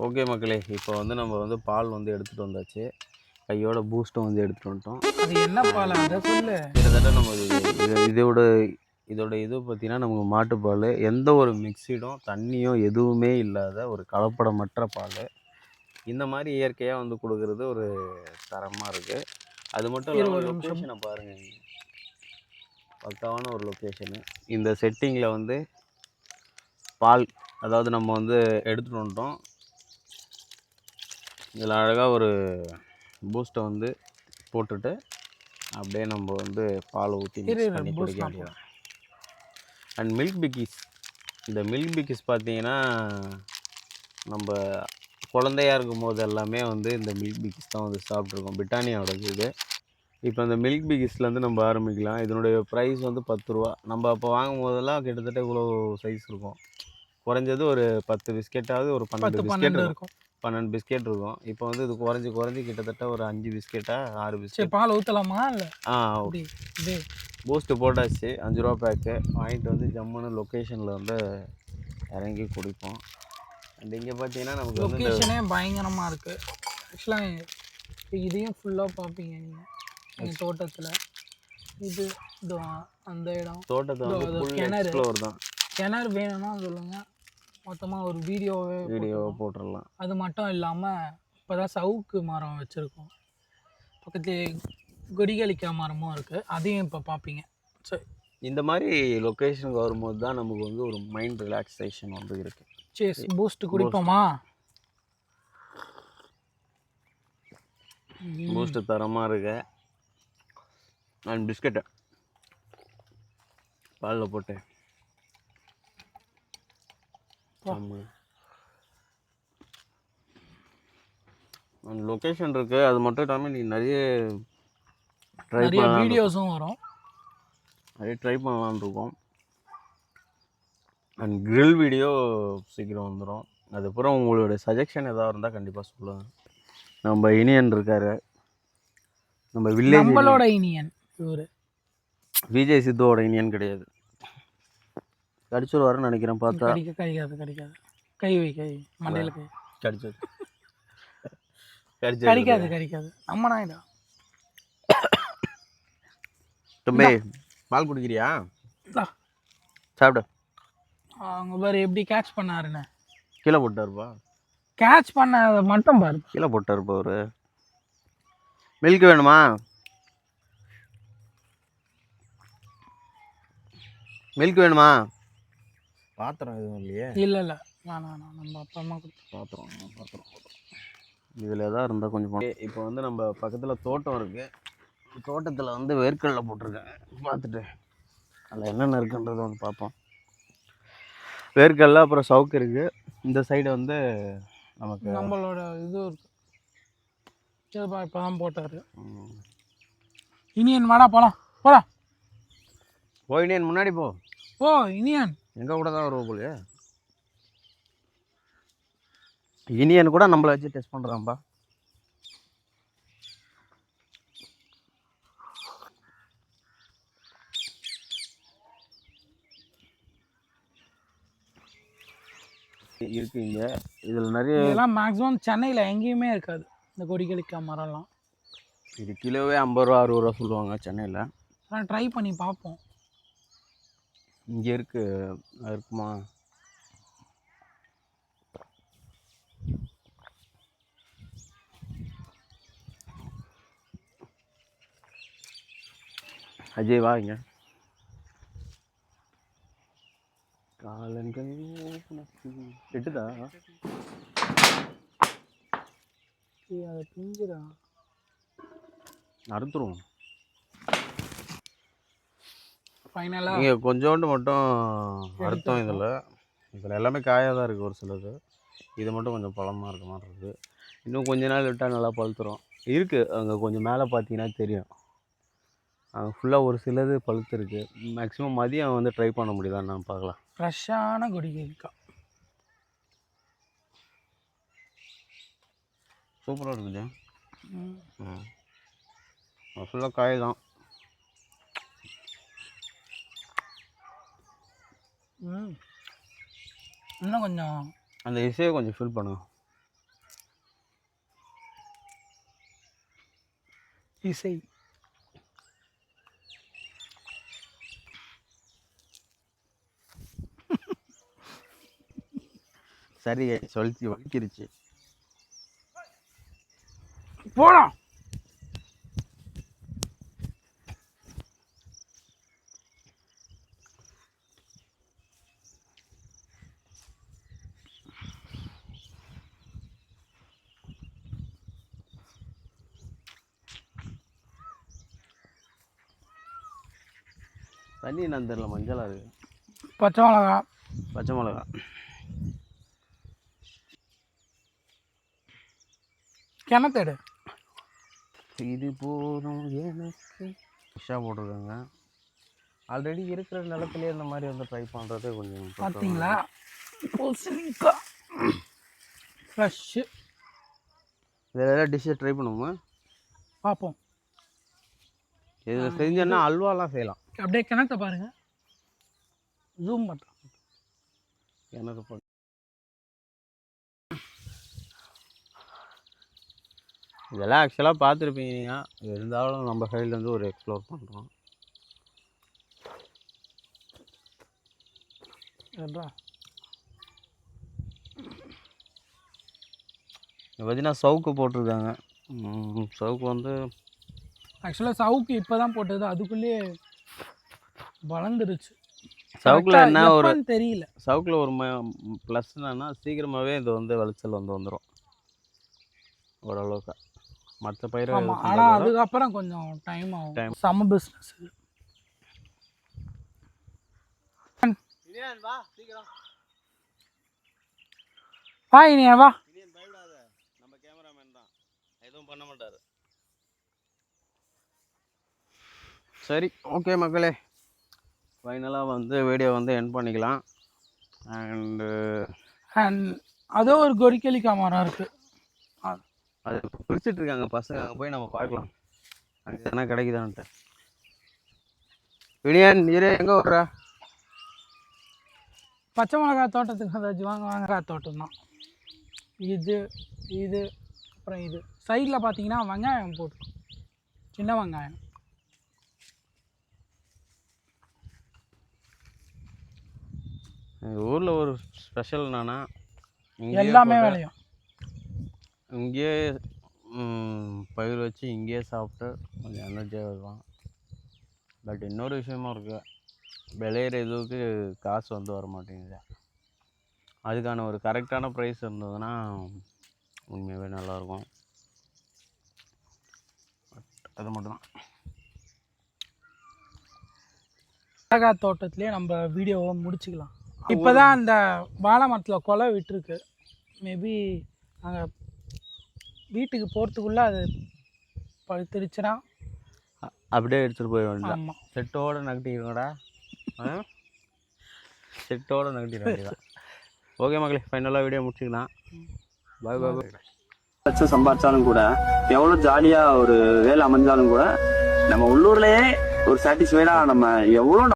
Okay மக்களே, இப்போ வந்து நம்ம வந்து பால் வந்து எடுத்துகிட்டு வந்தாச்சு. கையோட பூஸ்ட்டும் வந்து எடுத்துகிட்டு வந்துட்டோம். அது என்ன பால் அதை சொல்லு. கிட்டத்தட்ட நம்ம இதோட இது பார்த்தீங்கன்னா நமக்கு மாட்டுப்பால், எந்த ஒரு மிக்சிடும் தண்ணியோ எதுவுமே இல்லாத ஒரு கலப்படமற்ற பால். இந்த மாதிரி இயற்கையாக வந்து கொடுக்குறது ஒரு தரமாக இருக்குது. அது மட்டும் இல்லாமல் லொக்கேஷனை பாருங்கள், பக்காவான ஒரு லொக்கேஷனு. இந்த செட்டிங்கில் வந்து பால், அதாவது நம்ம வந்து எடுத்துகிட்டு வந்துட்டோம். இதில் அழகாக ஒரு பூஸ்ட்டை வந்து போட்டுட்டு அப்படியே நம்ம வந்து பால் ஊற்றி மிக்ஸ் பண்ணி குடிக்க வேண்டியதான். அண்ட் மில்க் பிக்கிஸ், இந்த மில்க் பிக்கிஸ் பார்த்தீங்கன்னா நம்ம குழந்தையாக இருக்கும் போது எல்லாமே வந்து இந்த மில்க் பிக்கிஸ் தான் வந்து சாப்பிட்ருக்கோம். பிரிட்டானியாவோடது இது. இப்போ இந்த மில்க் பிக்கிஸ்லேருந்து நம்ம ஆரம்பிக்கலாம். இதனுடைய ப்ரைஸ் வந்து 10 ரூபா. நம்ம அப்போ வாங்கும் போதெல்லாம் கிட்டத்தட்ட இவ்வளோ சைஸ் இருக்கும். குறைஞ்சது ஒரு 10 பிஸ்கெட்டாவது, ஒரு 12 பிஸ்கெட் இருக்கும். 12 பிஸ்கெட் இருக்கும். இப்போ வந்து இது குறைஞ்சி கிட்டத்தட்ட ஒரு 5 பிஸ்கெட்டா 6 பிஸ்கெட். பால் ஊற்றலாமா இல்லை? பூஸ்ட்டு போட்டாச்சு. 5 ரூபா பேக்கு வாங்கிட்டு வந்து ஜம்முன்னு லொக்கேஷனில் வந்து இறங்கி குடிப்போம். அண்ட் இங்கே பார்த்தீங்கன்னா நமக்கு லொக்கேஷனே பயங்கரமாக இருக்குது. ஆக்சுவலாக இதையும் ஃபுல்லாக பார்ப்பீங்க நீங்கள் எங்கள் தோட்டத்தில். இது அந்த இடம் தோட்டத்தை வந்து கிணறு தான். கிணறு வேணும்னா சொல்லுங்கள், மொத்தமாக ஒரு வீடியோவை போட்டுடலாம். அது மட்டும் இல்லாமல் இப்போ தான் சவுக்கு மரம் வச்சுருக்கோம். பக்கத்து கொடிகளிக்காய் மரமும் இருக்குது, அதையும் இப்போ பார்ப்பீங்க. சரி, இந்த மாதிரி லொக்கேஷனுக்கு வரும்போது தான் நமக்கு வந்து ஒரு மைண்ட் ரிலாக்ஸேஷன் வந்து இருக்குது. சரி, பூஸ்ட் குடிப்போமா? பூஸ்ட்டு தரமாக இருக்கு. அண்ட் பிஸ்கெட்டை பாலில் போட்டு அண்ட் லொக்கேஷன் இருக்குது. அது மட்டும் இல்லாமல் நீ நிறைய வீடியோஸும் வரும், நிறைய ட்ரை பண்ணலான்னு இருக்கோம். அண்ட் கிரில் வீடியோ சீக்கிரம் வந்துடும். அதுக்கப்புறம் உங்களோட சஜஷன் எதாவது இருந்தால் கண்டிப்பாக சொல்லுங்கள். நம்ம இனியன் இருக்கார், நம்ம வில்லேஜ், நம்மளோட இனியன் இவர். விஜய் சித்துவோட இனியன் கிடையாது. கடிச்சிருவாருன்னு நினைக்கிறேன். பார்த்தா கடிக்காது. கை மண்டையில் கடிச்சது கடிக்காது. நம்ம நாயிடா. தம்பி பால் குடிக்கிறியா? சாப்பிடு. அவங்க பாரு எப்படி கேட்ச் பண்ணாருன்னு. கீழே போட்டாருப்பா. கேட்ச் பண்ண மட்டும் பாரு, கீழே போட்டாருப்பா அவரு. மில்க் வேணுமா? மில்க் வேணுமா? பாத்திரம் எதுவும் இல்லையே? இல்லை வேணாம், நம்ம அப்பா அம்மா கொடுத்து பாத்திரம் இதில் எதாவது இருந்தால் கொஞ்சம். இப்போ வந்து நம்ம பக்கத்தில் தோட்டம் இருக்குது. தோட்டத்தில் வந்து வேர்க்கடலை போட்டிருக்கேன். பார்த்துட்டு அதில் என்னென்ன இருக்குன்றதை வந்து பார்ப்போம். வேர்க்கடலை, அப்புறம் சவுக்கு இருக்குது. இந்த சைடு வந்து நமக்கு நம்மளோட இது இருக்குது. சரிப்பா, இப்போ தான் போட்டார். இனியன் வாடா போகலாம். இனியன் முன்னாடி போ. இனியன் எங்கள் கூட தான் வருவோம் போலியே. இனியன் கூட நம்மளை வச்சு டெஸ்ட் பண்ணுறான்ப்பா. இருக்குங்க. இதில் நிறைய இதெல்லாம் மேக்ஸிமம் சென்னையில் எங்கேயுமே இருக்காது, இந்த கொடிகளிக்காய் மரம்லாம். இது கிலோவே 50 ரூபா 60 ரூபா சொல்லுவாங்க சென்னையில். ஆனால் ட்ரை பண்ணி பார்ப்போம். இங்கே இருக்குமா? அஜய் வாங்க. காலங்கள் கெட்டுதா? அதை பிஞ்சிடா, அறுத்துருவோம். ஃபைனலாக நீங்கள் கொஞ்சோண்டு மட்டும் அறுத்தோம். இதில் எல்லாமே காயாக தான் இருக்குது. ஒரு சிலது இது மட்டும் கொஞ்சம் பழமாக இருக்க மாதிரி இருக்குது. இன்னும் கொஞ்ச நாள் விட்டால் நல்லா பழுத்துரும். இருக்குது அங்கே கொஞ்சம் மேலே பார்த்தீங்கன்னா தெரியும். அங்கே ஃபுல்லாக ஒரு சிலது பழுத்து இருக்குது. மேக்ஸிமம் மதியம் வந்து ட்ரை பண்ண முடியுதான்னு நான் பார்க்கலாம். ஃப்ரெஷ்ஷான கொடிகளிக்காய் சூப்பராக இருக்குது. ஃபுல்லாக காய் தான். இன்னும் கொஞ்சம் அந்த இசையை கொஞ்சம் ஃபீல் பண்ணுங்க. இசை. சரி சொல்லி வலிக்கிருச்சு. போடா. தண்ணி என்னன்னு தெரியல, மஞ்சளாக இருக்கு. பச்சை மிளகா. பச்சை மிளகா. கிணத்தேடு. இது போதும் எனக்கு ஃபிஷ்ஷாக போட்டிருக்காங்க. ஆல்ரெடி இருக்கிற நிலத்துலேயே இந்த மாதிரி வந்து ட்ரை பண்ணுறது கொஞ்சம் பார்த்தீங்களா? ஃப்ரெஷ்ஷு. வேறு ஏதாவது டிஷ்ஷை ட்ரை பண்ணுவோமா? பார்ப்போம். இதில் செஞ்சோன்னா அல்வாலாம் செய்யலாம். அப்படியே கிணத்த பாருங்க, ஜூம் பண்ணுறோம். கிணறு இதெல்லாம் ஆக்சுவலாக பார்த்துருப்பீங்க நீங்கள். இருந்தாலும் நம்ம சைட்லேருந்து ஒரு எக்ஸ்ப்ளோர் பண்ணுறோம். பார்த்தீங்கன்னா சவுக்கு போட்டிருக்காங்க. சவுக்கு வந்து ஆக்சுவலாக சவுக்கு இப்போ தான் போட்டது, அதுக்குள்ளேயே வளர்ந்துருச்சு. சவுக்கில் என்ன ஒரு தெரியல. சவுக்கில் ஒரு ப்ளஸ் என்னன்னா சீக்கிரமாகவே இது வந்து விளைச்சல் வந்துடும் ஓரளவுக்கு. மற்ற பயிர் ஆனால் அதுக்கப்புறம் கொஞ்சம் டைம் ஆகும். செம்ம பிஸ்னஸ். வா இனியா வா. பயப்படாத, நம்ம கேமராமேன் தான், எதுவும் பண்ண மாட்டார். சரி, ஓகே மக்களே, ஃபைனலாக வந்து வீடியோ வந்து எண்ட் பண்ணிக்கலாம். அண்ட் அதோ ஒரு கொரிக்கலிக்காய் மரம் இருக்குது, அது பிடிச்சிட்டு இருக்காங்க பசங்க. அங்கே போய் நம்ம பார்க்கலாம் அங்கே எதனா கிடைக்குதான்ட்டு. வினியன் நீரே எங்கே வர்ற? பச்சை மிளகாய் தோட்டத்துக்கு வந்தாச்சு. வாங்க வாங்க, தோட்டம் தான் இது. இது அப்புறம் இது சைடில் பார்த்தீங்கன்னா வெங்காயம் போட்டு, சின்ன வெங்காயம். எங்கள் ஊரில் ஒரு ஸ்பெஷல் என்னன்னா எல்லாமே விளையும். இங்கேயே பயிர் வச்சு இங்கேயே சாப்பிட்டு கொஞ்சம் எனர்ஜியாக இருக்கும். பட் இன்னொரு விஷயமும் இருக்குது, விளையிற இதுக்கு காசு வந்து வர மாட்டேங்குது. அதுக்கான ஒரு கரெக்டான ப்ரைஸ் இருந்ததுன்னா உண்மையாகவே நல்லாயிருக்கும். அது மட்டும்தான். மிளகாய் தோட்டத்துலேயே நம்ம வீடியோவை முடிச்சுக்கலாம். இப்போ தான் அந்த வாழை மரத்தில் கொலை விட்டுருக்கு. மேபி நாங்கள் வீட்டுக்கு போகிறதுக்குள்ளே அது பழுத்துருச்சுன்னா அப்படியே எடுத்துகிட்டு போய் வேண்டாம். ஆமாம், செட்டோடு நகட்டிடுங்கடா, செட்டோடு நகட்டிட வேண்டியதான். ஓகே மக்களே, ஃபைனலாக வீடியோ முடிச்சுக்கலாம். பாய் பாய் பாய். லட்சம் சம்பாதிச்சாலும் கூட, எவ்வளோ ஜாலியாக ஒரு வேலை அமைஞ்சாலும் கூட, நம்ம உள்ளூர்லேயே ஒரு சாட்டிஸ்ஃபைடாக நம்ம எவ்வளோ